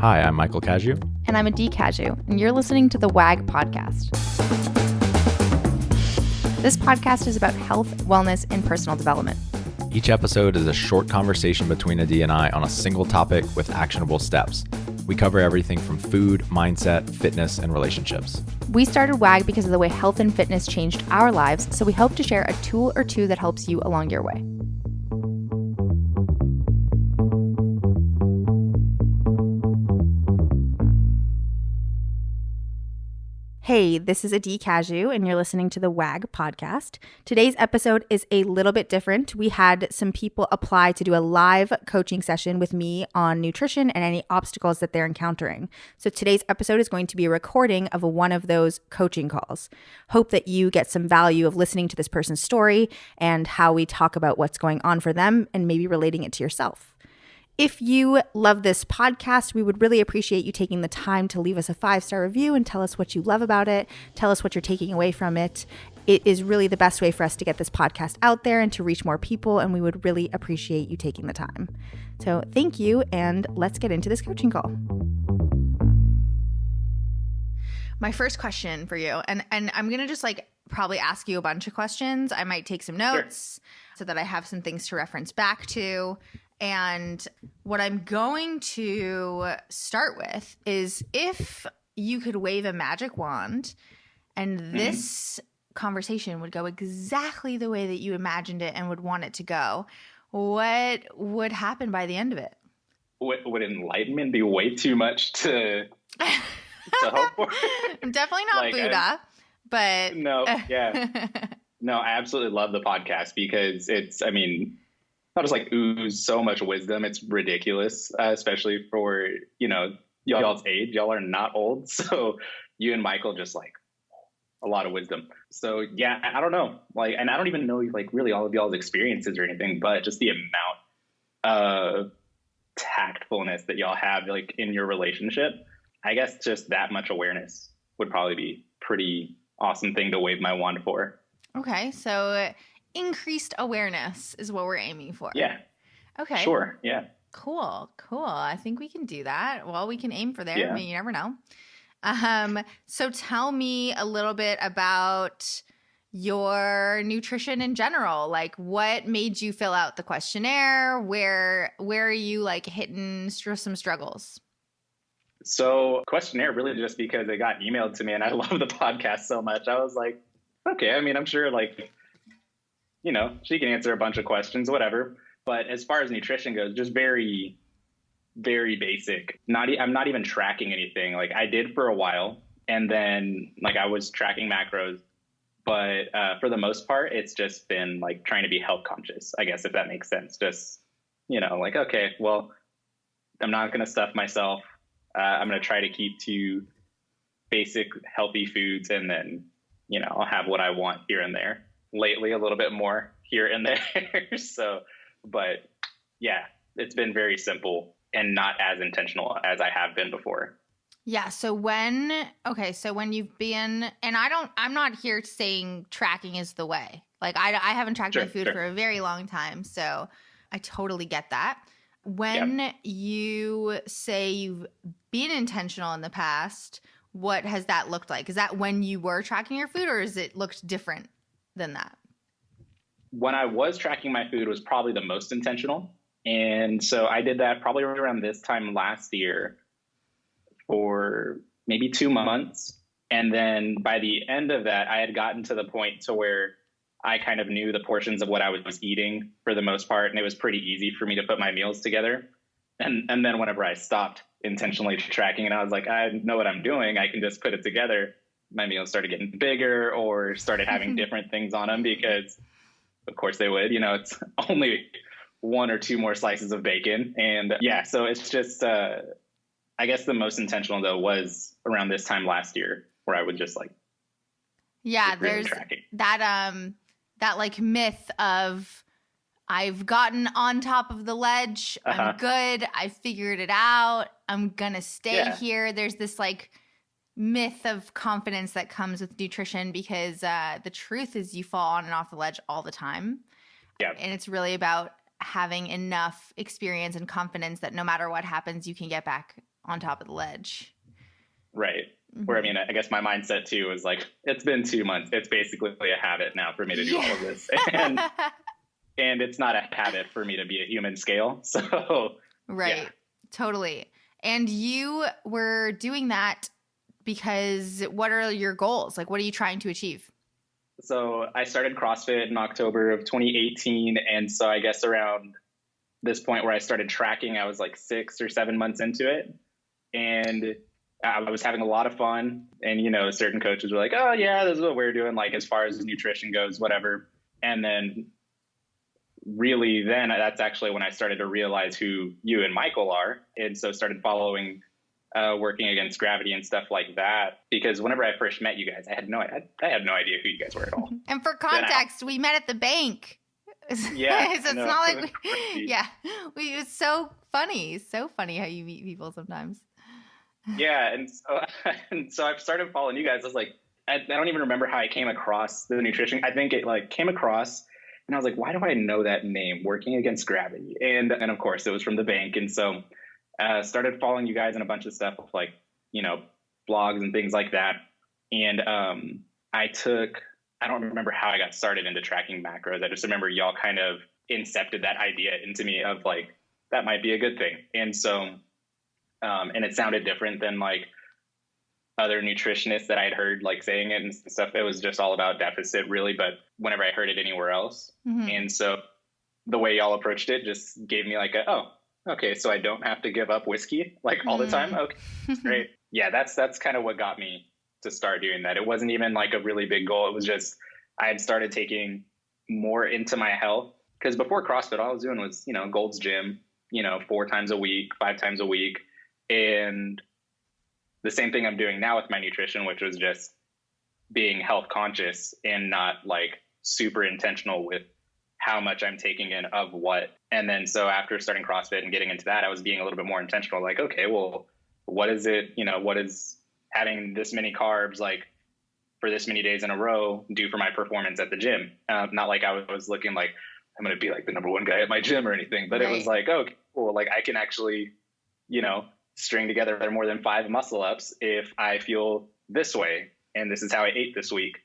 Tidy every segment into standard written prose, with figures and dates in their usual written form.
Hi, I'm Michael Cazayoux. And I'm Adee Cazayoux, and you're listening to the WAG podcast. This podcast is about health, wellness, and personal development. Each episode is a short conversation between Adee and I on a single topic with actionable steps. We cover everything from food, mindset, fitness, and relationships. We started WAG because of the way health and fitness changed our lives, so we hope to share a tool or two that helps you along your way. Hey, this is Adee Cazayoux, and you're listening to the WAG podcast. Today's episode is a little bit different. We had some people apply to do a live coaching session with me on nutrition and any obstacles that they're encountering. So today's episode is going to be a recording of one of those coaching calls. Hope that you get some value of listening to this person's story and how we talk about what's going on for them and maybe relating it to yourself. If you love this podcast, we would really appreciate you taking the time to leave us a 5-star review and tell us what you love about it. Tell us what you're taking away from it. It is really the best way for us to get this podcast out there and to reach more people, and we would really appreciate you taking the time. So thank you, and let's get into this coaching call. My first question for you, and I'm going to just probably ask you a bunch of questions. I might take some notes so that I have some things to reference back to. And what I'm going to start with is if you could wave a magic wand and this conversation would go exactly the way that you imagined it and would want it to go, what would happen by the end of it? Would enlightenment be way too much to hope for? I'm definitely not Buddha, but... No, yeah. No, I absolutely love the podcast because it's, I'll just ooze so much wisdom. It's ridiculous, especially for, y'all's age. Y'all are not old. So you and Michael just a lot of wisdom. So yeah, I don't know. And I don't even know really all of y'all's experiences or anything, but just the amount of tactfulness that y'all have in your relationship, I guess just that much awareness would probably be pretty awesome thing to wave my wand for. Okay. So increased awareness is what we're aiming for. Yeah. Okay. Sure. Yeah. Cool. I think we can do that. Well, we can aim for there. Yeah. You never know. So tell me a little bit about your nutrition in general. What made you fill out the questionnaire? Where are you hitting some struggles? So questionnaire really just because it got emailed to me and I love the podcast so much. I was like, okay, I'm sure she can answer a bunch of questions, whatever. But as far as nutrition goes, just very, very basic. I'm not even tracking anything. I did for a while, and then I was tracking macros. But for the most part, it's just been trying to be health conscious, I guess, if that makes sense. Just, okay, well, I'm not going to stuff myself. I'm going to try to keep to basic healthy foods, and then, I'll have what I want here and there. Lately, a little bit more here and there. So, but yeah, it's been very simple and not as intentional as I have been before. Yeah. So when you've been, and I'm not here saying tracking is the way. I haven't tracked my food for a very long time. So I totally get that. When you say you've been intentional in the past, what has that looked like? Is that when you were tracking your food, or has it looked different than that? When I was tracking my food was probably the most intentional. And so I did that probably around this time last year for maybe 2 months. And then by the end of that, I had gotten to the point to where I kind of knew the portions of what I was eating for the most part. And it was pretty easy for me to put my meals together. And then whenever I stopped intentionally tracking and I was like, I know what I'm doing, I can just put it together. My meals started getting bigger or started having different things on them because of course they would, it's only 1 or 2 more slices of bacon. And so it's just, I guess the most intentional though was around this time last year where I would just there's tracking. that myth of I've gotten on top of the ledge. I'm good. I figured it out. I'm going to stay here. There's this myth of confidence that comes with nutrition because the truth is you fall on and off the ledge all the time. Yeah. And it's really about having enough experience and confidence that no matter what happens, you can get back on top of the ledge. Right. Where, I mean, I guess my mindset too is like, it's been 2 months. It's basically a habit now for me to do all of this. And it's not a habit for me to be a human scale. So, right. Yeah. Totally. And you were doing that because what are your goals? Like, what are you trying to achieve? So I started CrossFit in October of 2018. And so I guess around this point where I started tracking, I was like 6 or 7 months into it. And I was having a lot of fun. And, you know, certain coaches were like, oh, yeah, this is what we're doing, like as far as nutrition goes, whatever. And then really then that's actually when I started to realize who you and Michael are. And so started following Working Against Gravity and stuff like that. Because whenever I first met you guys, I had no idea who you guys were at all. And for context, we met at the bank. Yeah. So it's not like, it's so funny. So funny how you meet people sometimes. Yeah. And so I've started following you guys. I was like, I don't even remember how I came across the nutrition. I think it like came across and I was like, why do I know that name, Working Against Gravity? And of course it was from the bank. And so started following you guys and a bunch of stuff like, you know, blogs and things like that. And I don't remember how I got started into tracking macros. I just remember y'all kind of incepted that idea into me of like, that might be a good thing. And so, and it sounded different than like other nutritionists that I'd heard like saying it and stuff. It was just all about deficit really, but whenever I heard it anywhere else. Mm-hmm. And so the way y'all approached it just gave me like okay, so I don't have to give up whiskey like all the time. Okay, great. Yeah, that's kind of what got me to start doing that. It wasn't even like a really big goal. It was just, I had started taking more into my health because before CrossFit, all I was doing was, you know, Gold's Gym, you know, 4 times a week, 5 times a week. And the same thing I'm doing now with my nutrition, which was just being health conscious and not like super intentional with how much I'm taking in of what. And then so after starting CrossFit and getting into that, I was being a little bit more intentional, like, okay, well, what is it, you know, what is having this many carbs, like for this many days in a row do for my performance at the gym? Not like I was looking like I'm going to be like the number one guy at my gym or anything, but Right. It was like, oh, cool. Like I can actually, you know, string together more than 5 muscle ups if I feel this way. And this is how I ate this week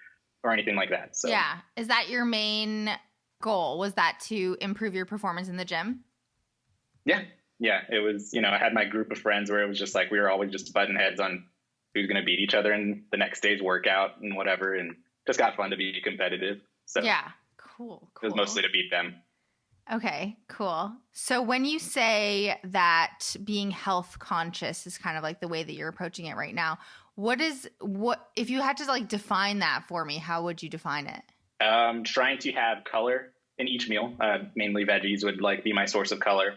or anything like that. So yeah. Is that your main goal? Was that to improve your performance in the gym? Yeah. Yeah. It was, you know, I had my group of friends where it was just like, we were always just butting heads on who's going to beat each other in the next day's workout and whatever. And just got fun to be competitive. So yeah. Cool. It was mostly to beat them. Okay, cool. So when you say that being health conscious is kind of like the way that you're approaching it right now, what if you had to like define that for me, how would you define it? Trying to have color in each meal, mainly veggies would like be my source of color.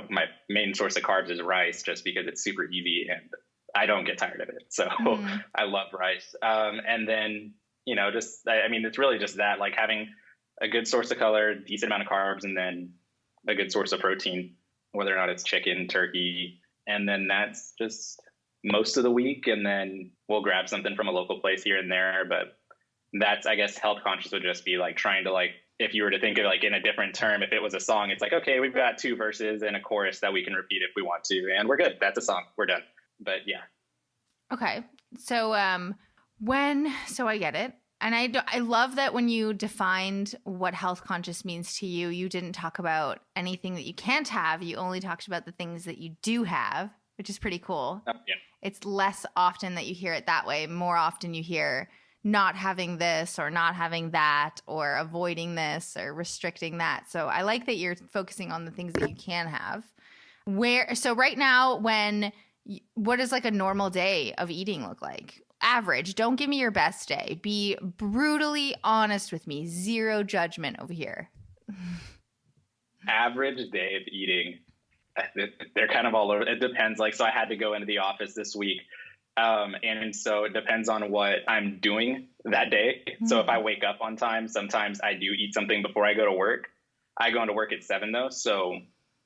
My main source of carbs is rice just because it's super easy and I don't get tired of it. So I love rice. And then, you know, it's really just that, like having a good source of color, decent amount of carbs, and then a good source of protein, whether or not it's chicken, turkey. And then that's just most of the week. And then we'll grab something from a local place here and there. But that's, I guess, health conscious would just be like trying to like, if you were to think of like in a different term, if it was a song, it's like, okay, we've got 2 verses and a chorus that we can repeat if we want to, and we're good. That's a song. We're done. But yeah. Okay. So, so I get it. And I love that when you defined what health conscious means to you, you didn't talk about anything that you can't have. You only talked about the things that you do have, which is pretty cool. Yeah. It's less often that you hear it that way. More often you hear not having this or not having that or avoiding this or restricting that. So I like that you're focusing on the things that you can have. So right now, what does like a normal day of eating look like? Average. Don't give me your best day. Be brutally honest with me. 0 judgment over here. Average day of eating. They're kind of all over. It depends. Like, so I had to go into the office this week. And so it depends on what I'm doing that day. Mm-hmm. So if I wake up on time, sometimes I do eat something before I go to work. I go into work at 7 though. So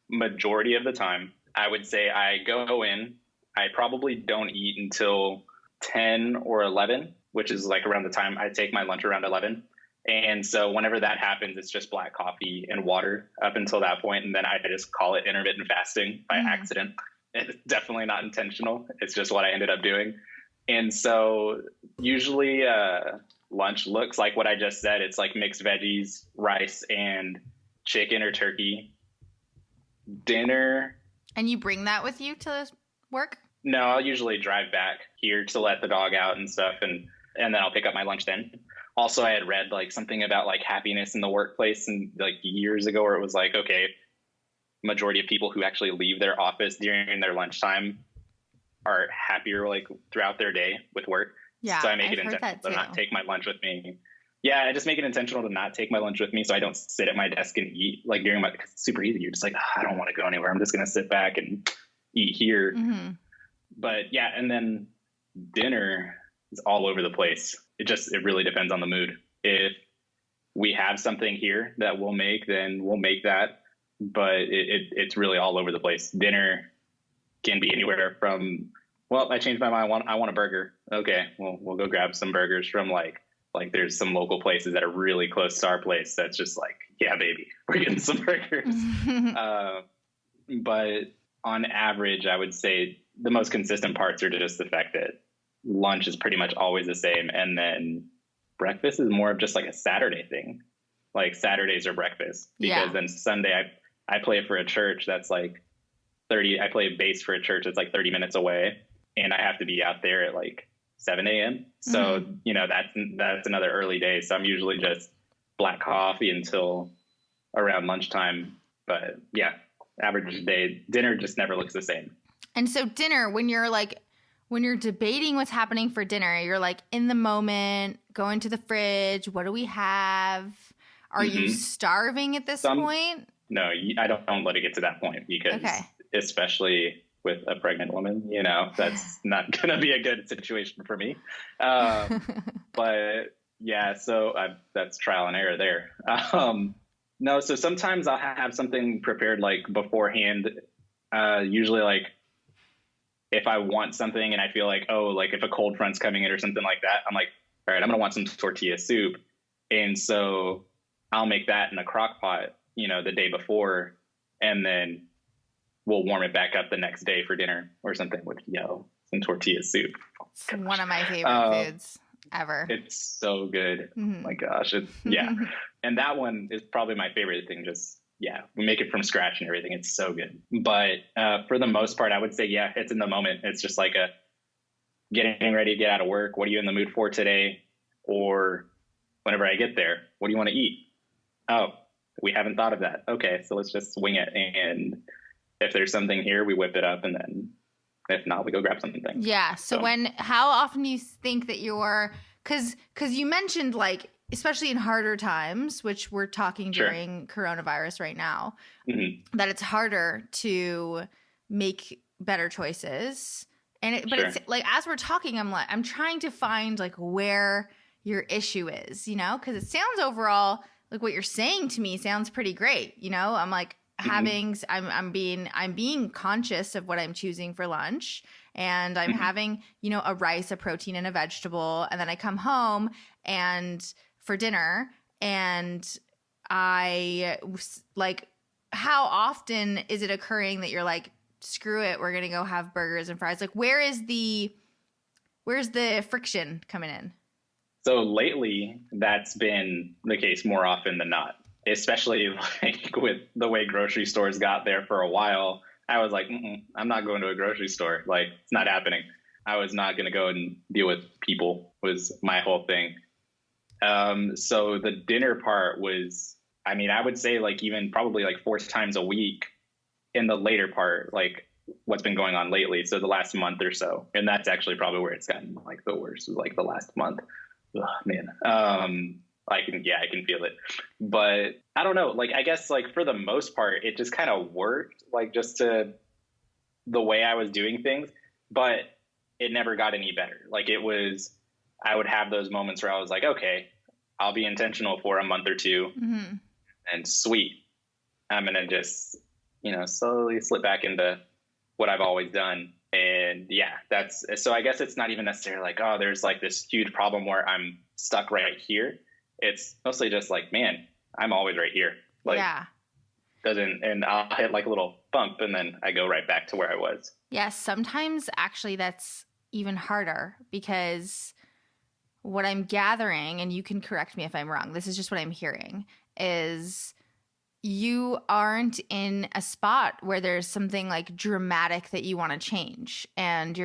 majority of the time I would say I go in, I probably don't eat until 10 or 11, which is like around the time I take my lunch around 11. And so whenever that happens, it's just black coffee and water up until that point. And then I just call it intermittent fasting by accident. It's definitely not intentional. It's just what I ended up doing. And so usually lunch looks like what I just said. It's like mixed veggies, rice, and chicken or turkey. Dinner. And you bring that with you to work? No, I'll usually drive back here to let the dog out and stuff. And then I'll pick up my lunch then. Also, I had read like something about like happiness in the workplace and like years ago where it was like, okay, majority of people who actually leave their office during their lunchtime are happier like throughout their day with work. Yeah, so I make I've it heard intentional that to too. not take my lunch with me. Yeah, I just make it intentional to not take my lunch with me so I don't sit at my desk and eat like during my, cause it's super easy. You're just like, I don't want to go anywhere. I'm just going to sit back and eat here. Mm-hmm. But yeah, and then dinner is all over the place. It really depends on the mood. If we have something here that we'll make, then we'll make that. But it's really all over the place. Dinner can be anywhere from, well, I changed my mind. I want a burger. Okay, well, we'll go grab some burgers from like there's some local places that are really close to our place. That's just like, yeah, baby, we're getting some burgers. But on average, I would say the most consistent parts are just the fact that lunch is pretty much always the same. And then breakfast is more of just like a Saturday thing. Like Saturdays are breakfast because then Sunday I play for a church that's like I play bass for a church that's like 30 minutes away and I have to be out there at like 7 a.m. So, you know, that's another early day. So I'm usually just black coffee until around lunchtime. But yeah, average day, dinner just never looks the same. And so dinner, when you're debating what's happening for dinner, you're like in the moment, going to the fridge. What do we have? Are you starving at this point? No, I don't let it get to that point because especially with a pregnant woman, you know, that's not going to be a good situation for me. But yeah, so that's trial and error there. No, so sometimes I'll have something prepared like beforehand. Usually like if I want something and I feel like, oh, like if a cold front's coming in or something like that, I'm like, all right, I'm going to want some tortilla soup. And so I'll make that in a crock pot, you know, the day before, and then we'll warm it back up the next day for dinner or something with, some tortilla soup. It's one of my favorite foods ever. It's so good. Oh my gosh. Yeah. And that one is probably my favorite thing. Just, we make it from scratch and everything. It's so good. But for the most part, I would say, it's in the moment. It's just like getting ready to get out of work. What are you in the mood for today? Or whenever I get there, what do you want to eat? Oh, we haven't thought of that. Okay, so let's just wing it. And if there's something here, we whip it up. And then if not, we go grab something. Yeah. So how often do you think that because you mentioned like, especially in harder times, which we're talking during coronavirus right now, that it's harder to make better choices. And it's like, as we're talking, I'm trying to find like where your issue is, you know, because it sounds overall like what you're saying to me sounds pretty great. You know, I'm like I'm being conscious of what I'm choosing for lunch, and I'm having, a rice, a protein, and a vegetable. And then I come home and for dinner, and I like, how often is it occurring that you're like, screw it, we're going to go have burgers and fries? Like, where's the friction coming in? So lately, that's been the case more often than not, especially like with the way grocery stores got there for a while. I was like, I'm not going to a grocery store. Like, it's not happening. I was not going to go and deal with people was my whole thing. So the dinner part was, I would say like even probably like 4 times a week in the later part, like what's been going on lately. So the last month or so, and that's actually probably where it's gotten like the worst, was like the last month. Oh, man. I can feel it, but I don't know. Like, I guess like for the most part, it just kind of worked like just to the way I was doing things, but it never got any better. Like I would have those moments where I was like, okay, I'll be intentional for a month or two and sweet. I'm going to just, slowly slip back into what I've always done. And so I guess it's not even necessarily like, oh, there's like this huge problem where I'm stuck right here. It's mostly just like, man, I'm always right here. Like, and I'll hit like a little bump and then I go right back to where I was. Yes, sometimes actually that's even harder because what I'm gathering, and you can correct me if I'm wrong, this is just what I'm hearing, is you aren't in a spot where there's something like dramatic that you want to change, and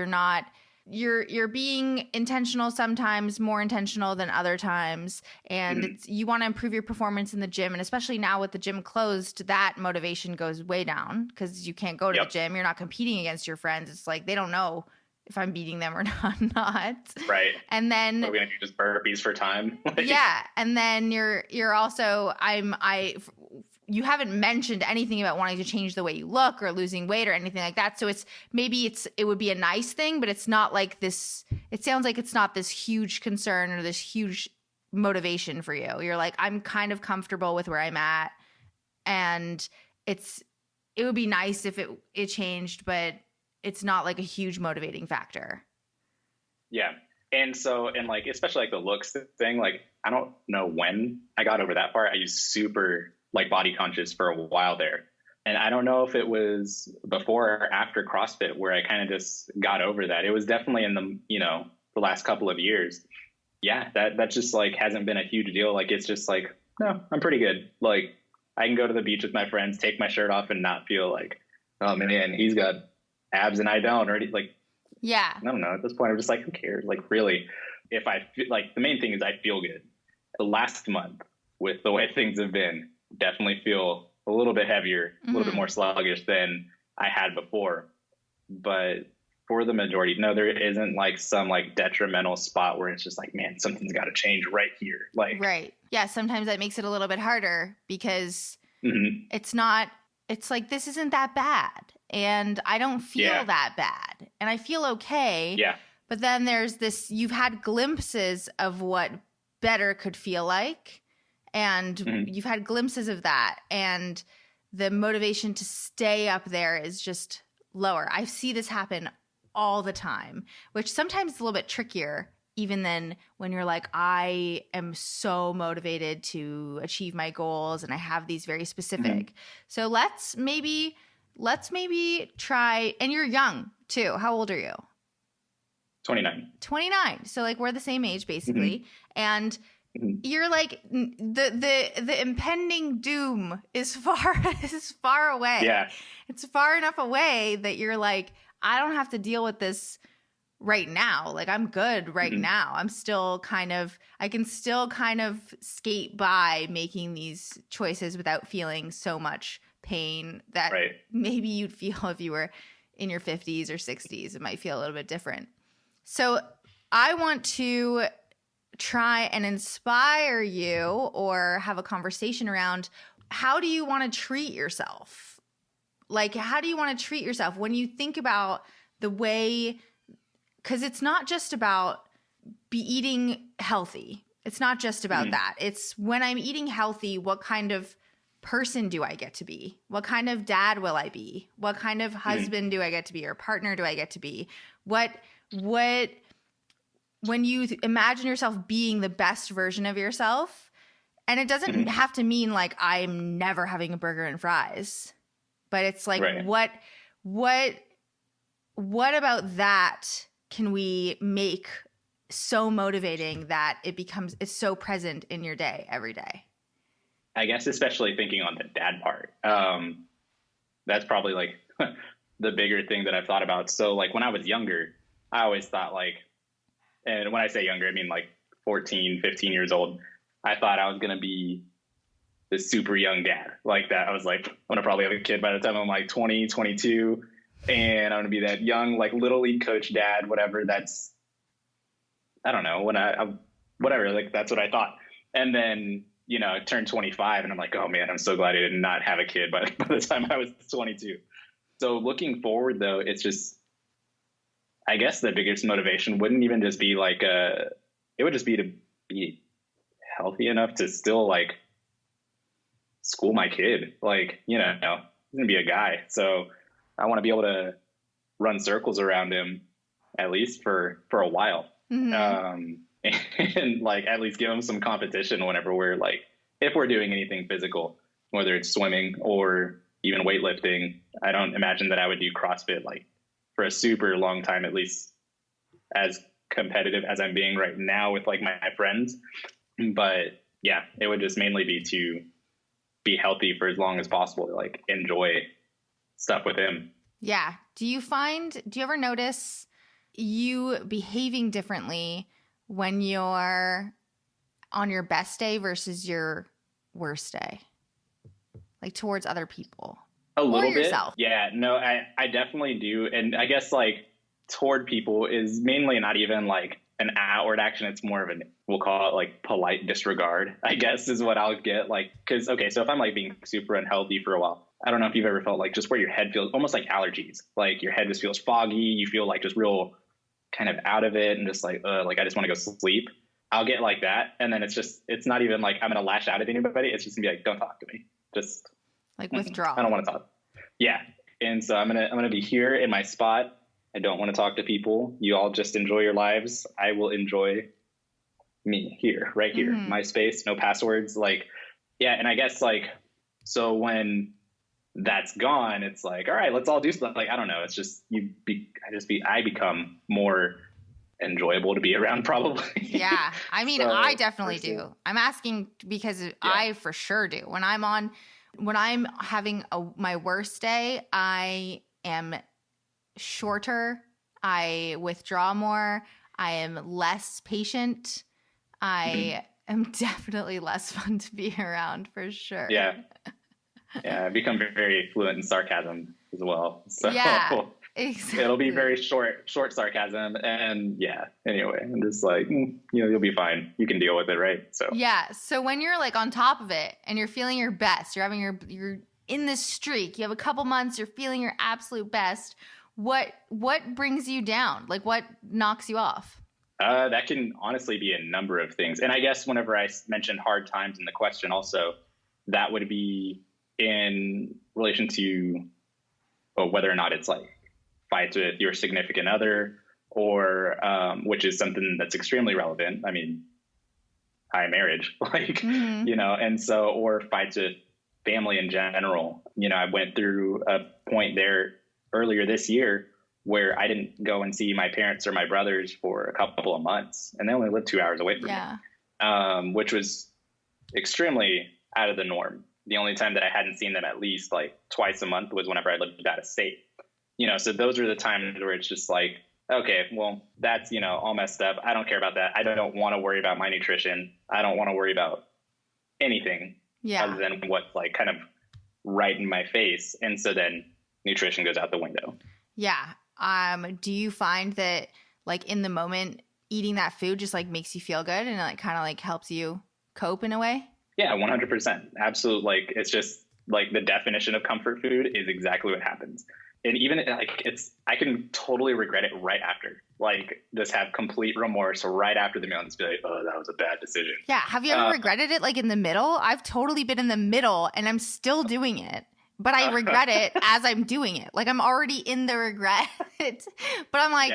you're being intentional sometimes, more intentional than other times, and you want to improve your performance in the gym, and especially now with the gym closed, that motivation goes way down because you can't go to the gym. You're not competing against your friends. It's like they don't know if I'm beating them or not. Right. And then we're gonna do just burpees for time. Yeah, and then you're also you haven't mentioned anything about wanting to change the way you look or losing weight or anything like that. So it would be a nice thing, but it's not like this. It sounds like it's not this huge concern or this huge motivation for you. You're like, I'm kind of comfortable with where I'm at, and it would be nice if it changed, but it's not like a huge motivating factor. Yeah. And so, and like, especially like the looks thing, like, I don't know when I got over that part. I was super like body conscious for a while there. And I don't know if it was before or after CrossFit where I kind of just got over that. It was definitely in the last couple of years. Yeah. That just like hasn't been a huge deal. Like, it's just like, no, I'm pretty good. Like, I can go to the beach with my friends, take my shirt off and not feel like, oh man, he's got abs and I don't, or like, yeah. I don't know. At this point, I'm just like, who cares? Like, really, if I feel like the main thing is I feel good. The last month, with the way things have been, definitely feel a little bit heavier, a little bit more sluggish than I had before. But for the majority, no, there isn't like some like detrimental spot where it's just like, man, something's got to change right here. Like, right. Yeah. Sometimes that makes it a little bit harder because it's like, this isn't that bad. And I don't feel that bad. And I feel okay. Yeah. But then there's this, you've had glimpses of what better could feel like. And you've had glimpses of that. And the motivation to stay up there is just lower. I see this happen all the time, which sometimes is a little bit trickier, even than when you're like, I am so motivated to achieve my goals and I have these very specific. So let's maybe try, and you're young too. How old are you? 29. 29. So like we're the same age basically. And you're like the impending doom is far away. Yeah. It's far enough away that you're like, I don't have to deal with this right now. Like I'm good right now. I can still kind of skate by making these choices without feeling so much pain that maybe you'd feel if you were in your 50s or 60s. It might feel a little bit different. So I want to try and inspire you or have a conversation around how do you want to treat yourself? Like, how do you want to treat yourself when you think about the way, because it's not just about eating healthy. It's not just about that. It's when I'm eating healthy, what kind of person do I get to be? What kind of dad will I be? What kind of husband do I get to be, or partner do I get to be? What when you imagine yourself being the best version of yourself, and it doesn't have to mean like I'm never having a burger and fries, but it's like what about that can we make so motivating that it's so present in your day every day? I guess especially thinking on the dad part, that's probably like the bigger thing that I've thought about. So like when I was younger, I always thought like, and when I say younger, I mean like 14, 15 years old, I thought I was going to be the super young dad like that. I was like, I'm going to probably have a kid by the time I'm like 20, 22, and I'm going to be that young, like little league coach dad, whatever. That's, I don't know, whatever, like that's what I thought. And then, I turned 25 and I'm like, oh man, I'm so glad I did not have a kid by the time I was 22. So looking forward though, it's just, I guess the biggest motivation wouldn't even just be like, it would just be to be healthy enough to still like school my kid. Like, he's going to be a guy. So I want to be able to run circles around him at least for a while. And like at least give him some competition whenever we're like, if we're doing anything physical, whether it's swimming or even weightlifting. I don't imagine that I would do CrossFit like for a super long time, at least as competitive as I'm being right now with like my friends. But yeah, it would just mainly be to be healthy for as long as possible, to like enjoy stuff with him. Yeah. Do you ever notice you behaving differently when you're on your best day versus your worst day? Like towards other people? A little bit. Yourself? Yeah, no, I definitely do. And I guess like toward people is mainly not even like an outward action. It's more of an, we'll call it like polite disregard, I guess is what I'll get. Like, cause okay, so if I'm like being super unhealthy for a while, I don't know if you've ever felt like just where your head feels almost like allergies, like your head just feels foggy. You feel like just real kind of out of it and just like I just want to go sleep. I'll get like that. And then it's not even like I'm going to lash out at anybody. It's just gonna be like, don't talk to me. Just like withdraw. I don't want to talk. Yeah. And so I'm going to be here in my spot. I don't want to talk to people. You all just enjoy your lives. I will enjoy me here, right here, my space, no passwords. Like, yeah. And I guess like, so when that's gone, it's like, all right, let's all do stuff. Like, I don't know. It's just, I become more enjoyable to be around probably. Yeah. I mean, So, I definitely do. I'm asking because I for sure do. When I'm having my worst day, I am shorter. I withdraw more. I am less patient. I am definitely less fun to be around for sure. Yeah. Yeah. I become very fluent in sarcasm as well. So yeah, exactly. It'll be very short sarcasm. And yeah, anyway, I'm just like, you'll be fine. You can deal with it. Right. So yeah. So when you're like on top of it and you're feeling your best, you're in this streak, you have a couple months, you're feeling your absolute best. What brings you down? Like what knocks you off? That can honestly be a number of things. And I guess whenever I mentioned hard times in the question also, that would be in relation to whether or not it's like fights with your significant other or which is something that's extremely relevant. I mean, high marriage, like, and so, or fights with family in general. I went through a point there earlier this year where I didn't go and see my parents or my brothers for a couple of months, and they only lived 2 hours away from me, which was extremely out of the norm. The only time that I hadn't seen them at least like twice a month was whenever I lived out of state. So those are the times where it's just like, okay, well, that's, all messed up. I don't care about that. I don't want to worry about my nutrition. I don't want to worry about anything other than what's like kind of right in my face. And so then nutrition goes out the window. Yeah. Do you find that like in the moment eating that food just like makes you feel good and it like kind of like helps you cope in a way? Yeah, 100%. Absolutely. Like it's just like the definition of comfort food is exactly what happens. And even like I can totally regret it right after, like just have complete remorse right after the meal and just be like, oh, that was a bad decision. Yeah. Have you ever regretted it like in the middle? I've totally been in the middle and I'm still doing it, but I regret it as I'm doing it. Like I'm already in the regret, but I'm like,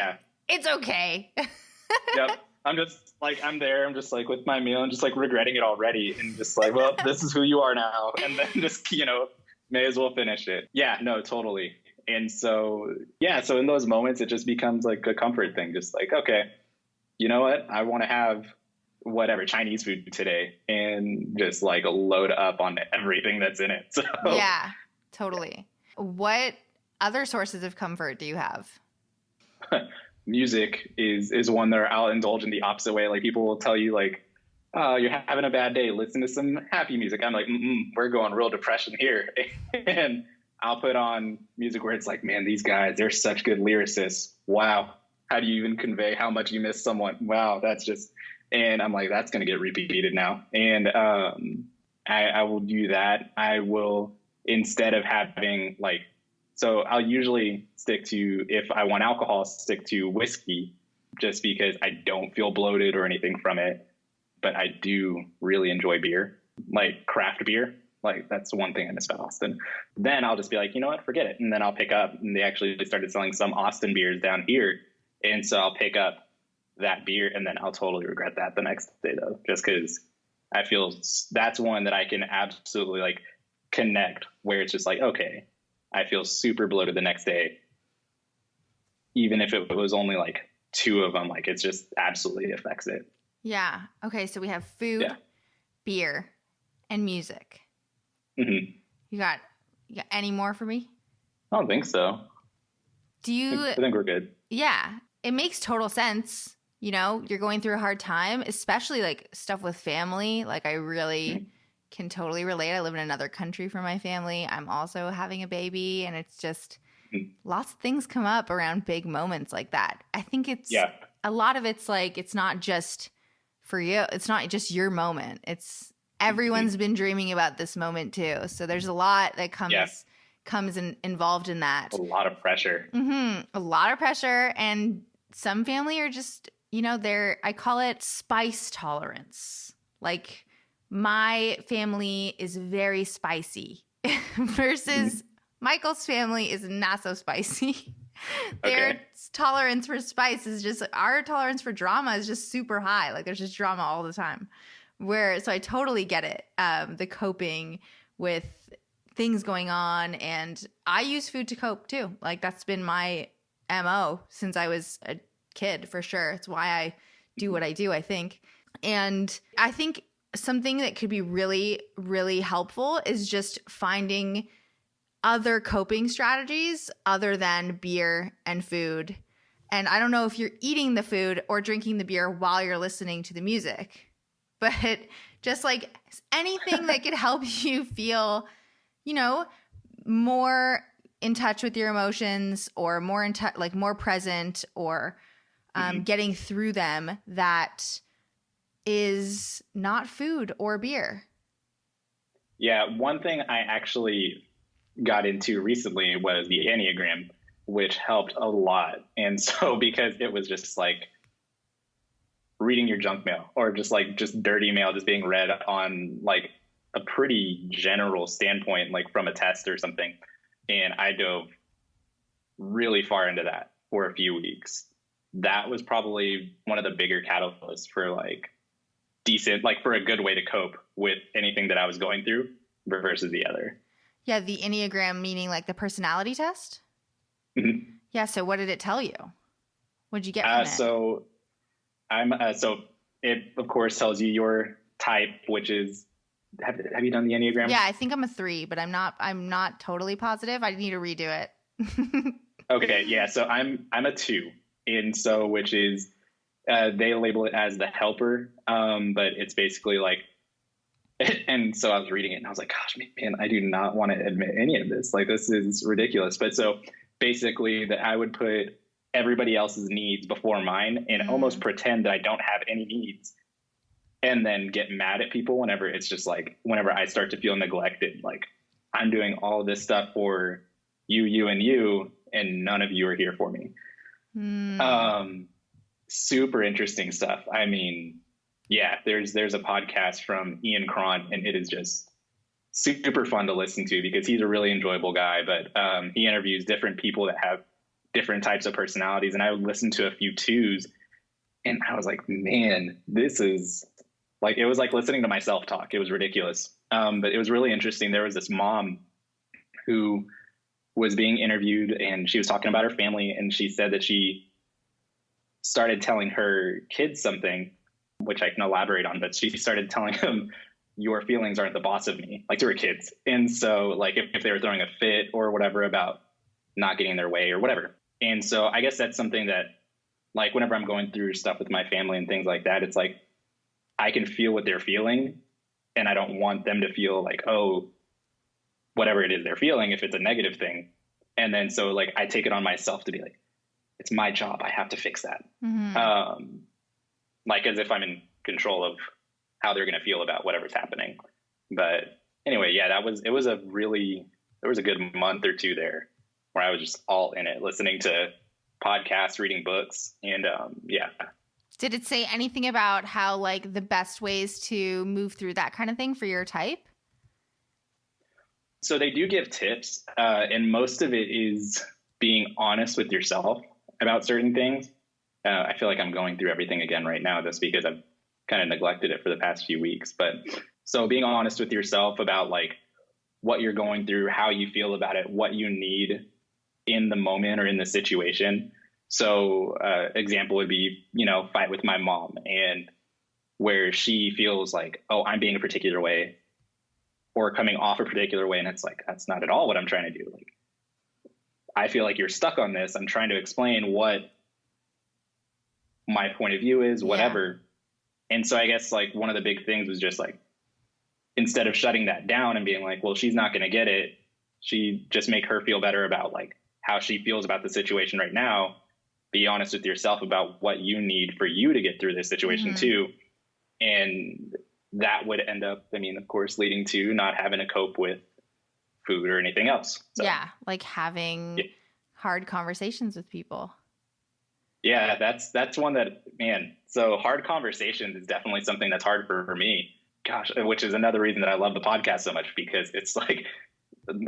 it's okay. Yep. I'm there. I'm just like with my meal and just like regretting it already. And just like, well, this is who you are now. And then just, may as well finish it. Yeah, no, totally. And so, so in those moments, it just becomes like a comfort thing. Just like, okay, you know what? I want to have whatever Chinese food today and just like load up on everything that's in it. So yeah, totally. What other sources of comfort do you have? Music is one that I'll indulge in the opposite way. Like people will tell you like, oh, you're having a bad day. Listen to some happy music. I'm like, we're going real depression here. And I'll put on music where it's like, man, these guys, they're such good lyricists. Wow. How do you even convey how much you miss someone? Wow. That's just, and I'm like, that's going to get repeated now. And I will do that. I will, instead of having like, so I'll usually stick to, if I want alcohol, stick to whiskey just because I don't feel bloated or anything from it. But I do really enjoy beer, like craft beer. Like that's the one thing I miss about Austin. Then I'll just be like, you know what, forget it. And then I'll pick up, and they actually started selling some Austin beers down here. And so I'll pick up that beer and then I'll totally regret that the next day though, just because I feel that's one that I can absolutely like connect where it's just like, okay, I feel super bloated the next day. Even if it was only like 2 of them, like it just absolutely affects it. Yeah. Okay. So we have food, beer, and music. Mm-hmm. You got any more for me? I don't think so. I think we're good. Yeah. It makes total sense. You know, you're going through a hard time, especially like stuff with family. Like I really can totally relate. I live in another country for my family. I'm also having a baby, and it's just lots of things come up around big moments like that. I think it's a lot of it's like, it's not just for you. It's not just your moment. It's everyone's been dreaming about this moment too. So there's a lot that comes involved in that. A lot of pressure. A lot of pressure. And some family are just, you know, I call it spice tolerance. Like my family is very spicy versus Michael's family is not so spicy. Their tolerance for spice is just, our tolerance for drama is just super high. Like there's just drama all the time. So I totally get it. The coping with things going on. And I use food to cope too. Like that's been my MO since I was a kid, for sure. It's why I do what I do, I think. And I think something that could be really, really helpful is just finding other coping strategies other than beer and food. And I don't know if you're eating the food or drinking the beer while you're listening to the music, but just like anything that could help you feel, you know, more in touch with your emotions, or more in touch, like more present, or getting through them, that is not food or beer. Yeah. One thing I actually got into recently was the Enneagram, which helped a lot. And so because it was just like reading your junk mail, or just dirty mail just being read on like a pretty general standpoint, like from a test or something. And I dove really far into that for a few weeks. That was probably one of the bigger catalysts for like decent, like for a good way to cope with anything that I was going through versus the other. Yeah, the Enneagram, meaning like the personality test? Mm-hmm. Yeah, so what did it tell you? What did you get from it? So it, of course, tells you your type, which is, have you done the Enneagram? Yeah, I think I'm a 3, but I'm not totally positive. I need to redo it. Okay, yeah, so I'm a 2. And so, which is, they label it as the helper, but it's basically like, and so I was reading it and I was like, gosh, man, I do not want to admit any of this. Like, this is ridiculous. But so basically that I would put everybody else's needs before mine and almost pretend that I don't have any needs, and then get mad at people whenever it's just like, whenever I start to feel neglected, like I'm doing all this stuff for you, and none of you are here for me. Super interesting stuff. I mean, yeah, there's a podcast from Ian Cron, and it is just super fun to listen to because he's a really enjoyable guy, but he interviews different people that have different types of personalities. And I would listen to a few 2s, and I was like, man, this is like, it was like listening to myself talk. It was ridiculous. But it was really interesting. There was this mom who was being interviewed, and she was talking about her family, and she said that she started telling her kids something, which I can elaborate on, but she started telling them, your feelings aren't the boss of me, like to her kids. And so like if they were throwing a fit or whatever about not getting their way or whatever. And so I guess that's something that, like, whenever I'm going through stuff with my family and things like that, it's like, I can feel what they're feeling, and I don't want them to feel like, oh, whatever it is they're feeling, if it's a negative thing. And then so like I take it on myself to be like, it's my job, I have to fix that. Like as if I'm in control of how they're going to feel about whatever's happening. But anyway, yeah, there was a good month or 2 there where I was just all in it, listening to podcasts, reading books, and yeah. Did it say anything about how like the best ways to move through that kind of thing for your type? So they do give tips, and most of it is being honest with yourself about certain things. I feel like I'm going through everything again right now just because I've kind of neglected it for the past few weeks. But so being honest with yourself about like what you're going through, how you feel about it, what you need in the moment or in the situation. So example would be, fight with my mom, and where she feels like, oh, I'm being a particular way or coming off a particular way. And it's like, that's not at all what I'm trying to do. Like, I feel like you're stuck on this. I'm trying to explain what my point of view is, whatever. Yeah. And so I guess like one of the big things was just like, instead of shutting that down and being like, well, she's not going to get it, she just make her feel better about like how she feels about the situation right now. Be honest with yourself about what you need for you to get through this situation too. And that would end up, of course, leading to not having to cope with food or anything else. So, yeah. Like having hard conversations with people. Yeah, that's one that, so hard conversations is definitely something that's hard for me. Gosh, which is another reason that I love the podcast so much, because it's like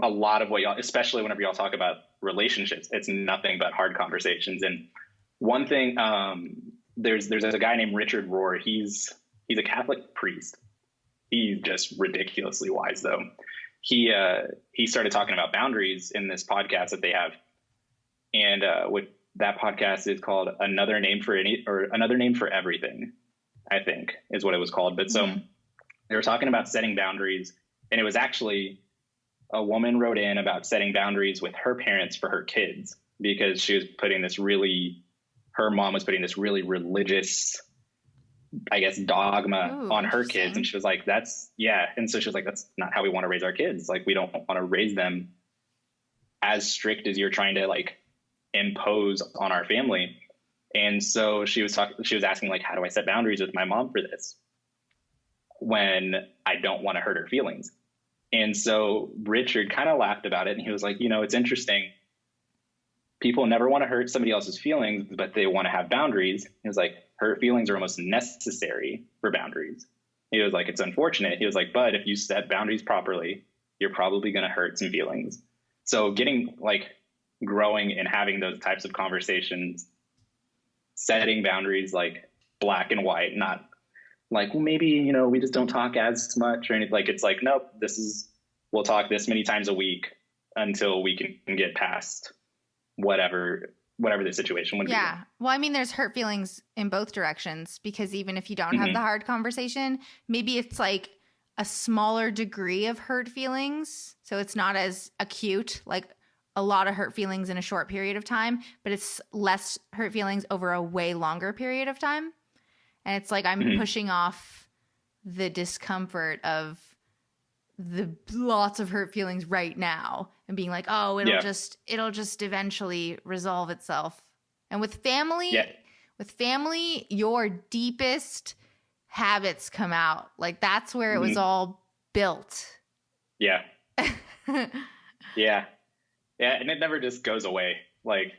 a lot of what y'all, especially whenever y'all talk about relationships, it's nothing but hard conversations. And one thing, there's a guy named Richard Rohr. He's a Catholic priest. He's just ridiculously wise, though. He started talking about boundaries in this podcast that they have, and what that podcast is called Another Name for Everything, I think is what it was called. But so they were talking about setting boundaries, and it was actually a woman wrote in about setting boundaries with her parents for her kids, because she was her mom was putting this really religious, I guess, dogma on her kids. And she was like, and so she was like, that's not how we want to raise our kids. Like, we don't want to raise them as strict as you're trying to like impose on our family. And so she was asking like, how do I set boundaries with my mom for this when I don't want to hurt her feelings? And so Richard kind of laughed about it, and he was like, it's interesting. People never want to hurt somebody else's feelings, but they want to have boundaries. He was like, hurt feelings are almost necessary for boundaries. He was like, it's unfortunate. He was like, but if you set boundaries properly, you're probably going to hurt some feelings. So growing and having those types of conversations, setting boundaries like black and white, not like, well, maybe, we just don't talk as much or anything. Like, it's like, nope, we'll talk this many times a week until we can get past whatever the situation would be. Yeah. Well, there's hurt feelings in both directions, because even if you don't have the hard conversation, maybe it's like a smaller degree of hurt feelings. So it's not as acute, like a lot of hurt feelings in a short period of time, but it's less hurt feelings over a way longer period of time. And it's like I'm pushing off the discomfort of the lots of hurt feelings right now and being like, oh, it'll just eventually resolve itself. And with family, your deepest habits come out. Like, that's where it was all built. Yeah. Yeah. And it never just goes away. Like,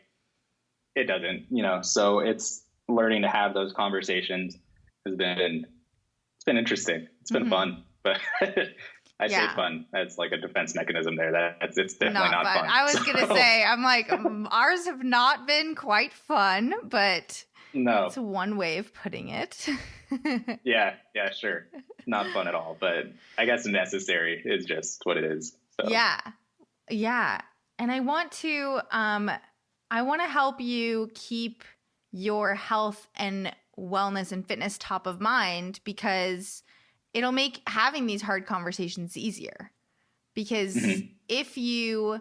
it doesn't, so it's learning to have those conversations it's been interesting. It's been fun, but I say fun. That's like a defense mechanism there. It's definitely not fun. I was going to say, I'm like, ours have not been quite fun, but no, it's one way of putting it. Yeah, sure. Not fun at all, but I guess necessary is just what it is. So. Yeah. And I want to help you keep your health and wellness and fitness top of mind, because it'll make having these hard conversations easier. Because if you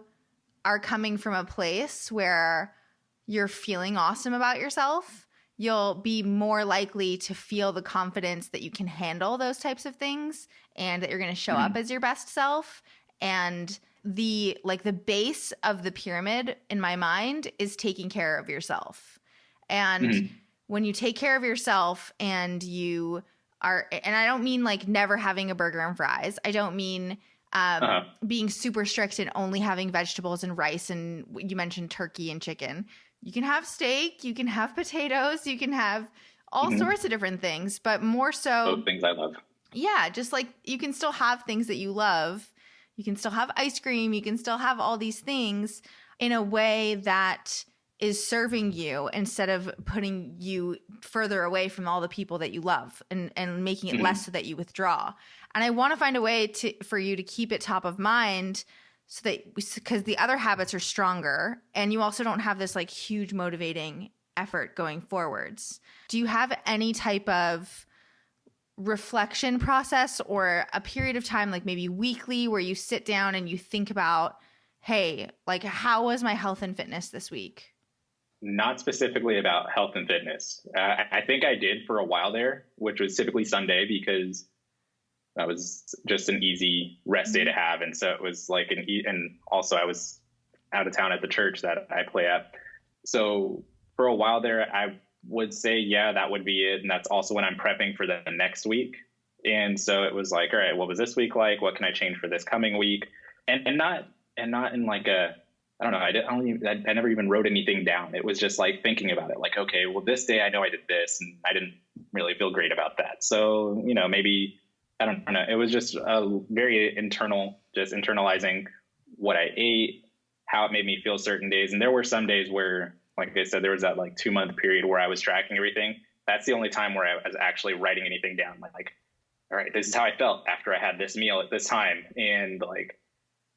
are coming from a place where you're feeling awesome about yourself, you'll be more likely to feel the confidence that you can handle those types of things and that you're going to show up as your best self. And the base of the pyramid in my mind is taking care of yourself. And when you take care of yourself and you are, and I don't mean like never having a burger and fries. I don't mean being super strict and only having vegetables and rice. And you mentioned turkey and chicken. You can have steak, you can have potatoes, you can have all sorts of different things, but more so those things I love. Yeah. Just like you can still have things that you love. You can still have ice cream. You can still have all these things in a way that is serving you instead of putting you further away from all the people that you love and making it less so that you withdraw. And I want to find a way for you to keep it top of mind so that, because the other habits are stronger and you also don't have this like huge motivating effort going forwards. Do you have any type of reflection process or a period of time, like maybe weekly, where you sit down and you think about, hey, like, how was my health and fitness this week? Not specifically about health and fitness. I think I did for a while there, which was typically Sunday because that was just an easy rest day to have. And so it was like and also I was out of town at the church that I play at. So for a while there, I would say, yeah, that would be it. And that's also when I'm prepping for the next week. And so it was like, all right, what was this week like? What can I change for this coming week? And not in like a, I don't know. I never even wrote anything down. It was just like thinking about it. Like, okay, well, this day I know I did this and I didn't really feel great about that. So, maybe, I don't know. It was just a very internal, just internalizing what I ate, how it made me feel certain days. And there were some days where, like I said, there was that like 2-month period where I was tracking everything. That's the only time where I was actually writing anything down. Like, all right, this is how I felt after I had this meal at this time. And like,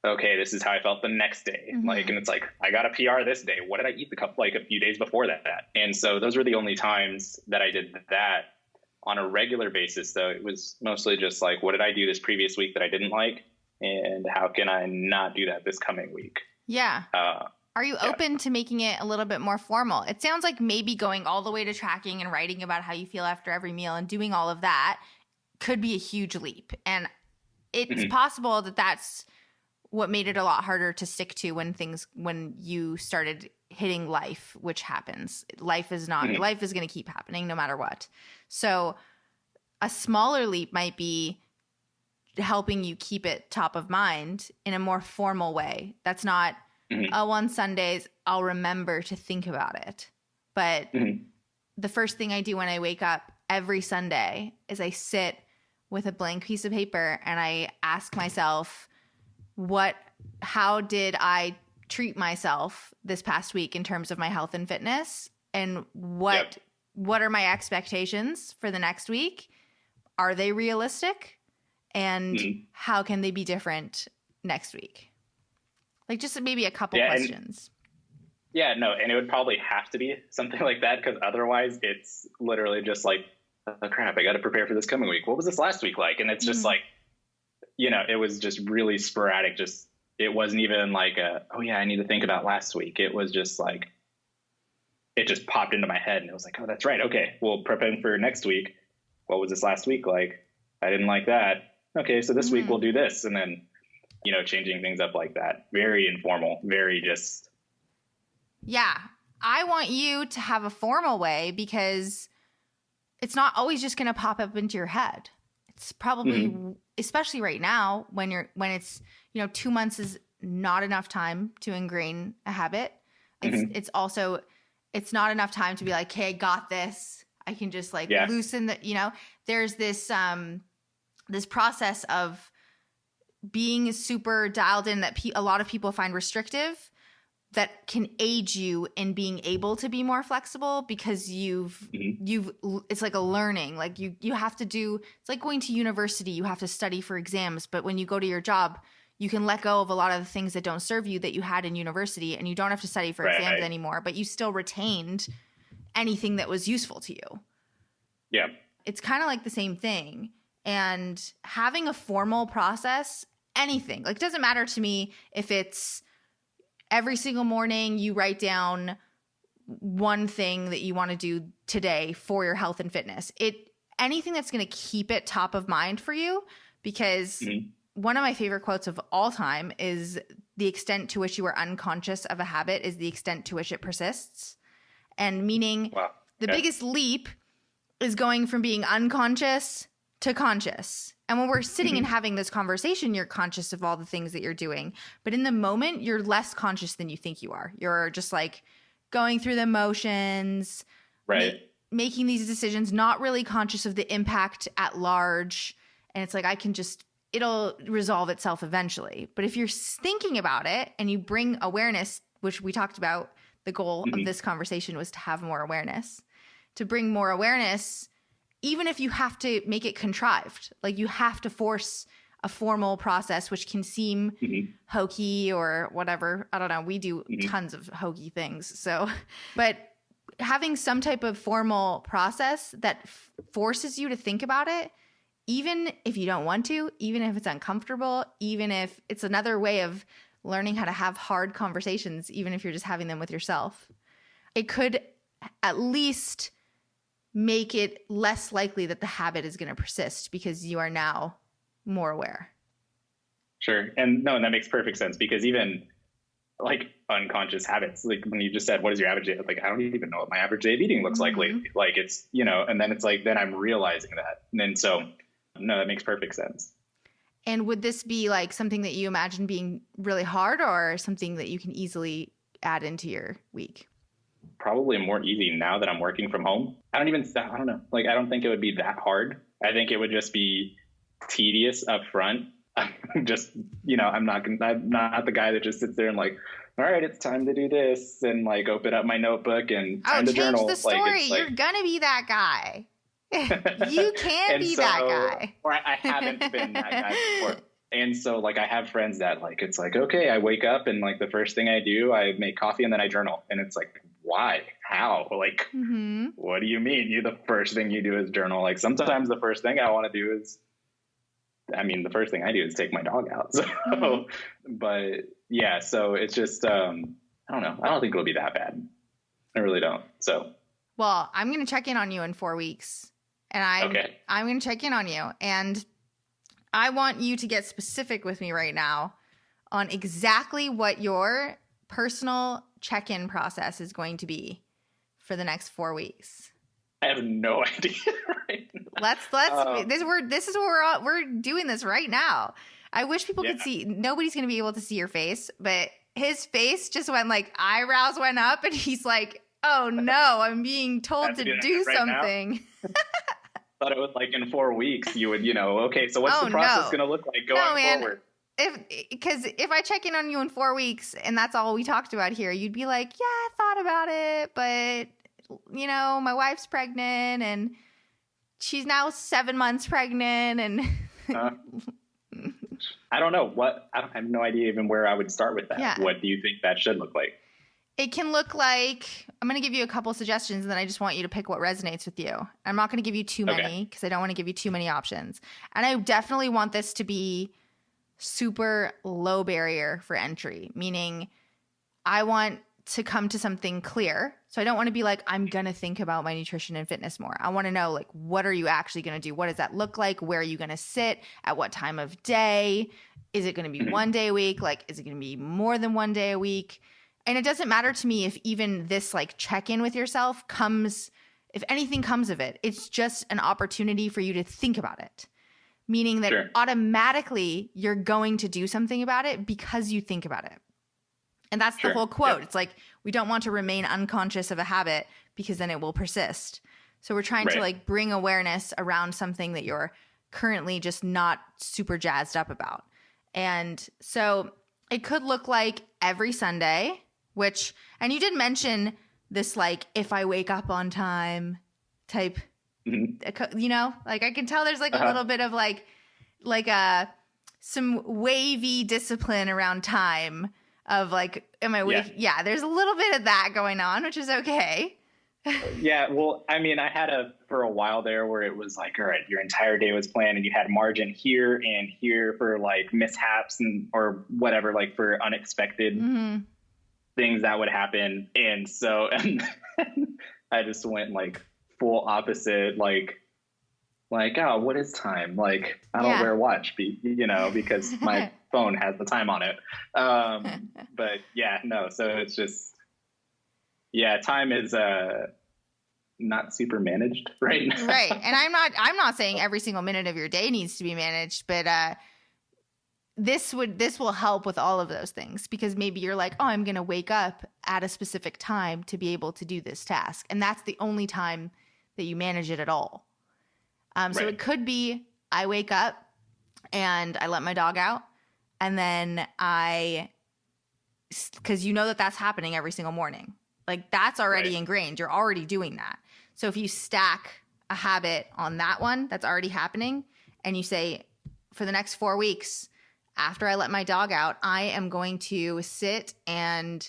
okay, this is how I felt the next day. Like, and it's like, I got a PR this day. What did I eat a few days before that? And so those were the only times that I did that. On a regular basis, though, it was mostly just like, what did I do this previous week that I didn't like? And how can I not do that this coming week? Yeah. Are you open to making it a little bit more formal? It sounds like maybe going all the way to tracking and writing about how you feel after every meal and doing all of that could be a huge leap. And it's possible that that's what made it a lot harder to stick to when you started hitting life, which happens. Life is going to keep happening no matter what. So a smaller leap might be helping you keep it top of mind in a more formal way. That's not, on Sundays, I'll remember to think about it. But the first thing I do when I wake up every Sunday is I sit with a blank piece of paper and I ask myself, how did I treat myself this past week in terms of my health and fitness? And what are my expectations for the next week? Are they realistic? And how can they be different next week? Like just maybe a couple questions. And it would probably have to be something like that because otherwise it's literally just like, oh crap, I got to prepare for this coming week. What was this last week like? And it's just like, it was just really sporadic. It wasn't even like I need to think about last week. It was just like, it just popped into my head and it was like, oh, that's right. Okay, well, prepping for next week. What was this last week like? I didn't like that. Okay, so this week we'll do this. And then, changing things up like that. Very informal, very just. Yeah, I want you to have a formal way because it's not always just going to pop up into your head. It's probably, especially right now when it's, 2 months is not enough time to ingrain a habit. It's also, it's not enough time to be like, hey, I got this. I can just loosen the, there's this, this process of being super dialed in that a lot of people find restrictive that can aid you in being able to be more flexible because it's like a learning, like you have to do, it's like going to university, you have to study for exams, but when you go to your job, you can let go of a lot of the things that don't serve you that you had in university and you don't have to study for exams anymore, but you still retained anything that was useful to you. Yeah. It's kind of like the same thing. And having a formal process, anything, like it doesn't matter to me if it's every single morning you write down one thing that you want to do today for your health and fitness. Anything that's going to keep it top of mind for you, because one of my favorite quotes of all time is the extent to which you are unconscious of a habit is the extent to which it persists. And meaning the biggest leap is going from being unconscious to conscious. And when we're sitting and having this conversation, you're conscious of all the things that you're doing. But in the moment, you're less conscious than you think you are. You're just like going through the motions, making these decisions, not really conscious of the impact at large. And it's like, it'll resolve itself eventually. But if you're thinking about it and you bring awareness, which we talked about, the goal of this conversation was to have more awareness, to bring more awareness, even if you have to make it contrived, like you have to force a formal process, which can seem hokey or whatever. I don't know. We do tons of hokey things. So, but having some type of formal process that forces you to think about it, even if you don't want to, even if it's uncomfortable, even if it's another way of learning how to have hard conversations, even if you're just having them with yourself, it could at least make it less likely that the habit is going to persist because you are now more aware. Sure. And that makes perfect sense, because even like unconscious habits, like when you just said, what is your average day? Like, I don't even know what my average day of eating looks like lately. Like it's, and then it's like, then I'm realizing that. And then so, no, that makes perfect sense. And would this be like something that you imagine being really hard, or something that you can easily add into your week? Probably more easy now that I'm working from home. I don't know. Like, I don't think it would be that hard. I think it would just be tedious up front. Just, I'm not the guy that just sits there and like, all right, it's time to do this, and like open up my notebook and time to journal. Change the story. You're gonna be that guy. You can be that guy. Or I haven't been that guy before. And so like I have friends that like, it's like, okay, I wake up and like the first thing I do, I make coffee and then I journal. And it's like, why? How? Like, what do you mean? The first thing you do is journal? Like sometimes the first thing I want to do is, the first thing I do is take my dog out. So, but yeah, so it's just, I don't know. I don't think it'll be that bad. I really don't. So. Well, I'm going to check in on you in 4 weeks, and I'm going to check in on you, and I want you to get specific with me right now on exactly what your personal check-in process is going to be for the next 4 weeks. I have no idea right now. This is what we're doing this right now. I wish people could see. Nobody's going to be able to see your face, but his face just went like, eyebrows went up, and he's like, oh no, I'm being told to do something. Thought it was like in 4 weeks you would, okay, so what's the process going to look like going forward? Because if I check in on you in 4 weeks and that's all we talked about here, you'd be like, yeah, I thought about it, but my wife's pregnant and she's now 7 months pregnant, and I don't know I have no idea even where I would start with that. Yeah. What do you think that should look like? It can look like, I'm going to give you a couple suggestions, and then I just want you to pick what resonates with you. I'm not going to give you too many because I don't want to give you too many options. And I definitely want this to be super low barrier for entry, meaning I want to come to something clear. So I don't want to be like, I'm going to think about my nutrition and fitness more. I want to know, like, what are you actually going to do? What does that look like? Where are you going to sit? At what time of day? Is it going to be 1 day a week? Like, is it going to be more than 1 day a week? And it doesn't matter to me if even this like check-in with yourself comes, if anything comes of it. It's just an opportunity for you to think about it. Meaning that automatically you're going to do something about it because you think about it. And that's the whole quote. It's like, we don't want to remain unconscious of a habit because then it will persist. So we're trying to like bring awareness around something that you're currently just not super jazzed up about. And so it could look like every Sunday, and you did mention this, like, if I wake up on time type, like I can tell there's like a little bit of like some wavy discipline around time of like, am I wake? Yeah, there's a little bit of that going on, which is okay. Yeah. Well, I had for a while there where it was like, all right, your entire day was planned and you had margin here and here for like mishaps or whatever, like for unexpected things that would happen. And so I just went like full opposite, like, oh, what is time? Like, I don't wear a watch, because my phone has the time on it. But so it's just, time is not super managed right now. Right. And I'm not saying every single minute of your day needs to be managed, but this will help with all of those things, because maybe you're like, oh, I'm going to wake up at a specific time to be able to do this task. And that's the only time that you manage it at all. So it could be I wake up and I let my dog out, and then because that's happening every single morning. Like that's already Right. ingrained. You're already doing that. So if you stack a habit on that one that's already happening and you say, for the next 4 weeks, after I let my dog out, I am going to sit and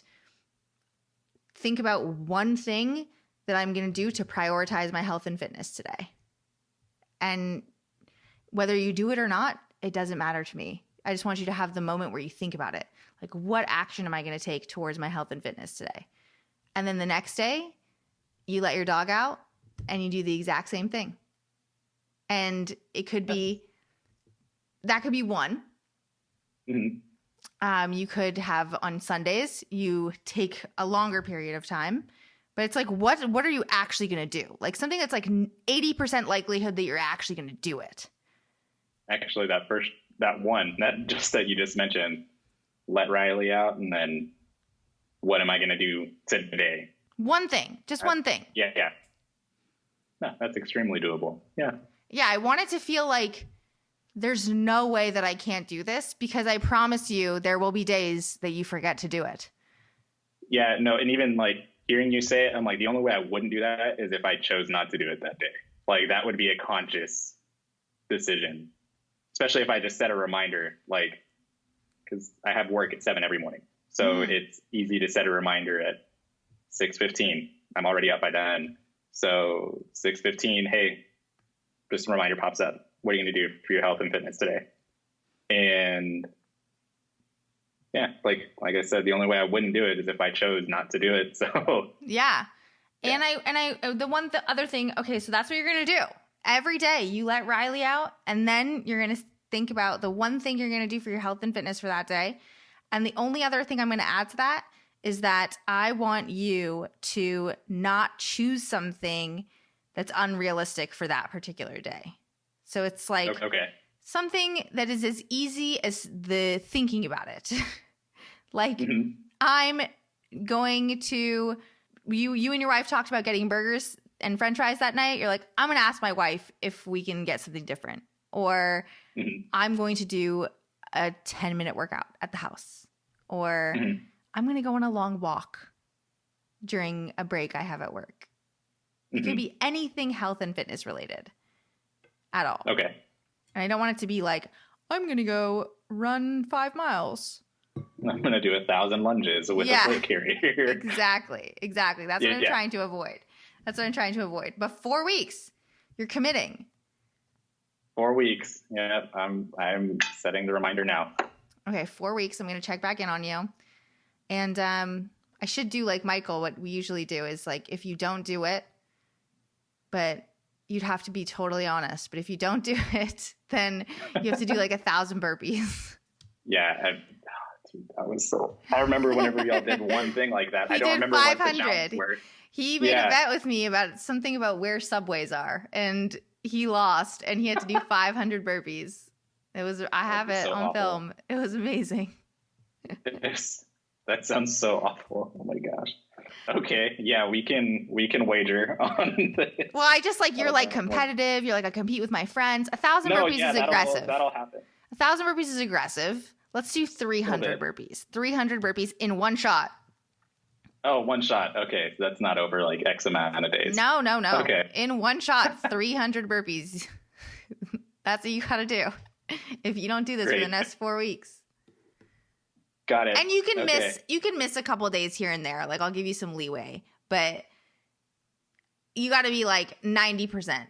think about one thing that I'm going to do to prioritize my health and fitness today. And whether you do it or not, it doesn't matter to me. I just want you to have the moment where you think about it. Like, what action am I going to take towards my health and fitness today? And then the next day, you let your dog out and you do the exact same thing. And it could be, that could be one. Mm-hmm. You could have on Sundays, you take a longer period of time, but it's like, what are you actually going to do? Like something that's like 80% likelihood that you're actually going to do it. Actually, that you just mentioned, let Riley out, and then what am I going to do today? One thing, just one thing. Yeah. No, that's extremely doable. Yeah. Yeah, I want it to feel like there's no way that I can't do this, because I promise you there will be days that you forget to do it. Yeah, no, and even like hearing you say it, I'm like, the only way I wouldn't do that is if I chose not to do it that day. Like that would be a conscious decision, especially if I just set a reminder, like, because I have work at 7 every morning. So it's easy to set a reminder at 6:15. I'm already up by then. So 6:15, hey, just a reminder pops up. What are you going to do for your health and fitness today? And yeah, like I said, the only way I wouldn't do it is if I chose not to do it. So yeah. And the other thing, okay, so that's what you're going to do. Every day you let Riley out, and then you're going to think about the one thing you're going to do for your health and fitness for that day. And the only other thing I'm going to add to that is that I want you to not choose something that's unrealistic for that particular day. So it's like something that is as easy as the thinking about it. Like I'm going to, you and your wife talked about getting burgers and french fries that night. You're like, I'm going to ask my wife if we can get something different. Or I'm going to do a 10-minute workout at the house. Or I'm going to go on a long walk during a break I have at work. It could be anything health and fitness related at all. Okay. And I don't want it to be like, I'm going to go run 5 miles. I'm going to do 1,000 lunges with a plate carrier. Exactly. That's what I'm trying to avoid. But 4 weeks, you're committing. 4 weeks. Yeah, I'm setting the reminder now. Okay, 4 weeks. I'm going to check back in on you. And I should do like Michael. What we usually do is like, if you don't do it, but you'd have to be totally honest. But if you don't do it, then you have to do like 1,000 burpees. Yeah, I remember whenever y'all did one thing like that. I don't remember 500. He made a bet with me about something about where subways are, and he lost, and he had to do 500 burpees. I have it on film. It was amazing. That sounds so awful. Oh my gosh. Okay, yeah, we can wager on this. Well, I just like, you're like competitive. You're like, I compete with my friends. 1,000 burpees is aggressive. That'll happen. 1,000 burpees is aggressive. Let's do 300 burpees. 300 burpees in one shot. Oh, one shot. Okay, so that's not over like X amount of days. No. Okay. In one shot, 300 burpees. That's what you got to do. If you don't do this for the next 4 weeks. Got it. And you can miss a couple of days here and there. Like I'll give you some leeway, but you got to be like 90%.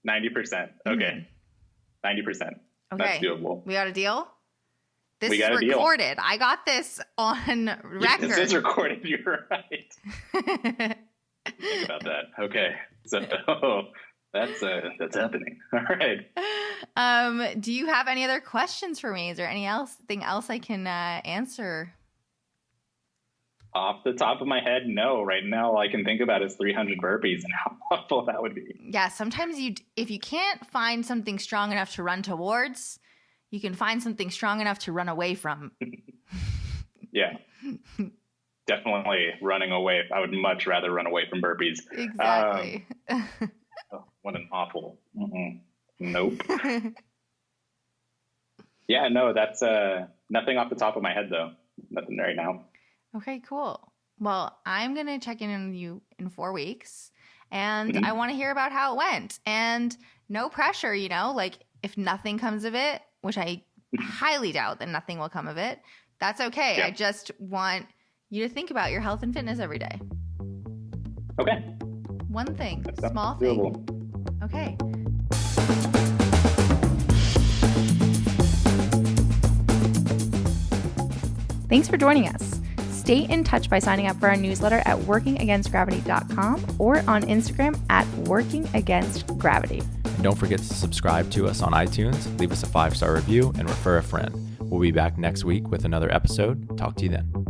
90%. Okay. 90%. Okay. That's doable. We got a deal? This is recorded. I got this on record. This is recorded. You're right. Think about that. Okay. So that's happening. All right. Do you have any other questions for me? Is there anything else I can answer? Off the top of my head, no. Right now, all I can think about is 300 burpees and how awful that would be. Yeah, sometimes if you can't find something strong enough to run towards, you can find something strong enough to run away from. Yeah. Definitely running away. I would much rather run away from burpees. Exactly. What an awful. Nope. Yeah, no, that's nothing off the top of my head, though. Nothing right now. Okay, cool. Well, I'm going to check in with you in 4 weeks, and Mhm. I want to hear about how it went. And no pressure, like if nothing comes of it, which I highly doubt that nothing will come of it, that's okay. Yeah. I just want you to think about your health and fitness every day. Okay. One thing, That sounds small doable. thing. Okay. Thanks for joining us. Stay in touch by signing up for our newsletter at workingagainstgravity.com or on Instagram at workingagainstgravity. And don't forget to subscribe to us on iTunes, leave us a 5-star review, and refer a friend. We'll be back next week with another episode. Talk to you then.